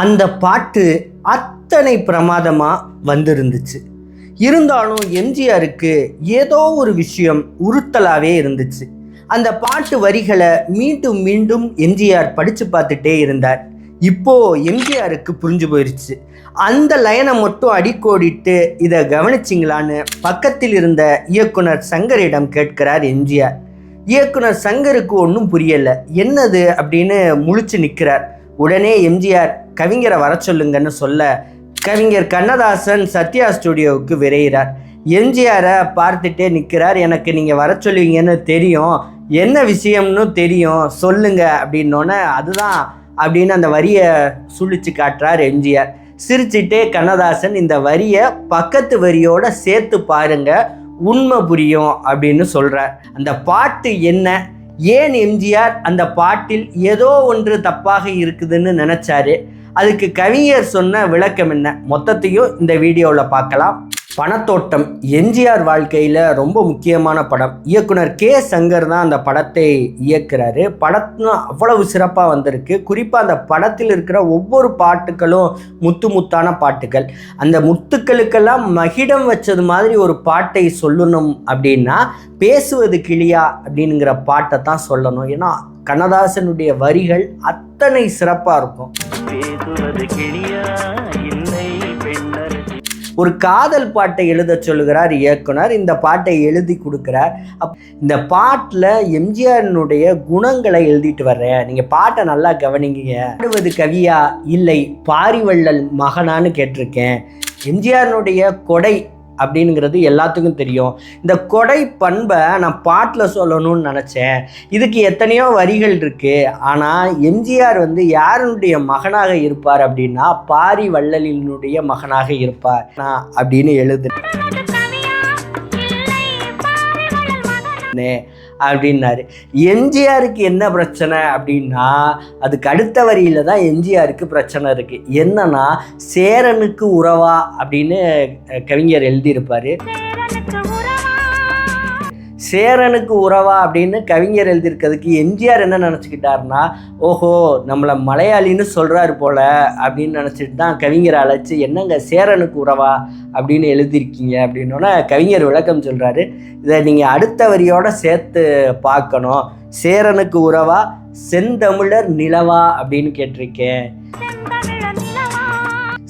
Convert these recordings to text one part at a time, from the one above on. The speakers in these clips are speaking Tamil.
அந்த பாட்டு அத்தனை பிரமாதமாக வந்திருந்துச்சு. இருந்தாலும் எம்ஜிஆருக்கு ஏதோ ஒரு விஷயம் உறுத்தலாகவே இருந்துச்சு. அந்த பாட்டு வரிகளை மீண்டும் மீண்டும் எம்ஜிஆர் படித்து பார்த்துட்டே இருந்தார். இப்போது எம்ஜிஆருக்கு புரிஞ்சு போயிடுச்சு. அந்த லைனை மட்டும் அடிக்கோடிட்டு இதை கவனிச்சிங்களான்னு பக்கத்தில் இருந்த இயக்குனர் சங்கரிடம் கேட்கிறார் எம்ஜிஆர். இயக்குனர் சங்கருக்கு ஒன்றும் புரியலை. என்னது அப்படின்னு முழிச்சு நிற்கிறார். உடனே எம்ஜிஆர் கவிஞரை வர சொல்லுங்கன்னு சொல்ல கவிஞர் கண்ணதாசன் சத்யா ஸ்டுடியோவுக்கு விரைகிறார். எம்ஜிஆரை பார்த்துட்டே நிற்கிறார். எனக்கு நீங்கள் வர சொல்லுவீங்கன்னு தெரியும், என்ன விஷயம்னு தெரியும், சொல்லுங்க அப்படின்னோடனே அதுதான் அப்படின்னு அந்த வரியை சுழிச்சு காட்டுறார் எம்ஜிஆர். சிரிச்சுட்டே கண்ணதாசன் இந்த வரியை பக்கத்து வரியோட சேர்த்து பாருங்க, உண்மை புரியும் அப்படின்னு சொல்கிறார். அந்த பாட்டு என்ன, ஏன் எம்ஜிஆர் அந்த பாட்டில் ஏதோ ஒன்று தப்பாக இருக்குதுன்னு நினச்சாரு, அதுக்கு கவிஞர் சொன்ன விளக்கம் என்ன, மொத்தத்தையும் இந்த வீடியோவில் பார்க்கலாம். பணத்தோட்டம் எம்ஜிஆர் வாழ்க்கையில் ரொம்ப முக்கியமான படம். இயக்குனர் கே சங்கர் தான் அந்த படத்தை இயக்குறாரு. படத்தும் அவ்வளவு சிறப்பாக வந்திருக்கு. குறிப்பாக அந்த படத்தில் இருக்கிற ஒவ்வொரு பாட்டுகளும் முத்து முத்தான பாட்டுகள். அந்த முத்துக்களுக்கெல்லாம் மகிடம் வச்சது மாதிரி ஒரு பாட்டை சொல்லணும் அப்படின்னா பேசுவது கிளியா அப்படிங்கிற பாட்டை தான் சொல்லணும். ஏன்னா கண்ணதாசனுடைய வரிகள் அத்தனை சிறப்பாக இருக்கும். ஒரு காதல் பாட்டை எழுத சொல்லுகிறார் இயக்குனர். இந்த பாட்டை எழுதி கொடுக்குறார். இந்த பாட்டில் எம்ஜிஆரினுடைய குணங்களை எழுதிட்டு வர்றேன், நீங்கள் பாட்டை நல்லா கவனிங்க. பாடுவது கவியா இல்லை பாரிவள்ளல் மகனான்னு கேட்டிருக்கேன். எம்ஜிஆரினுடைய கொடை அப்படிங்கிறது எல்லாத்துக்கும் தெரியும். இந்த கொடை பண்பை நான் பாட்டில் சொல்லணும்னு நினச்சேன். இதுக்கு எத்தனையோ வரிகள் இருக்குது. ஆனால் எம்ஜிஆர் யாருடைய மகனாக இருப்பார் அப்படின்னா பாரிவள்ளலினுடைய மகனாக இருப்பார் அப்படின்னு அப்படின்னாரு. எம்ஜிஆருக்கு என்ன பிரச்சனை அப்படின்னா அதுக்கு அடுத்த வரியில தான் எம்ஜிஆருக்கு பிரச்சனை இருக்கு. என்னன்னா சேரனுக்கு உறவா அப்படின்னு கவிஞர் எழுதியிருப்பாரு. சேரனுக்கு உறவா அப்படின்னு கவிஞர் எழுதியிருக்கிறதுக்கு எம்ஜிஆர் என்ன நினச்சிக்கிட்டாருன்னா, ஓஹோ நம்மளை மலையாளின்னு சொல்கிறாரு போல அப்படின்னு நினச்சிட்டு தான் கவிஞரை அழைச்சி என்னங்க சேரனுக்கு உறவா அப்படின்னு எழுதியிருக்கீங்க அப்படின்னோன்னா கவிஞர் விளக்கம் சொல்கிறாரு. இதை நீங்கள் அடுத்த வரியோட சேர்த்து பார்க்கணும். சேரனுக்கு உறவா செந்தமிழர் நிலவா அப்படின்னு கேட்டிருக்கேன்.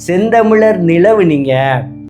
செந்தமிழர் நிலவு நீங்கள்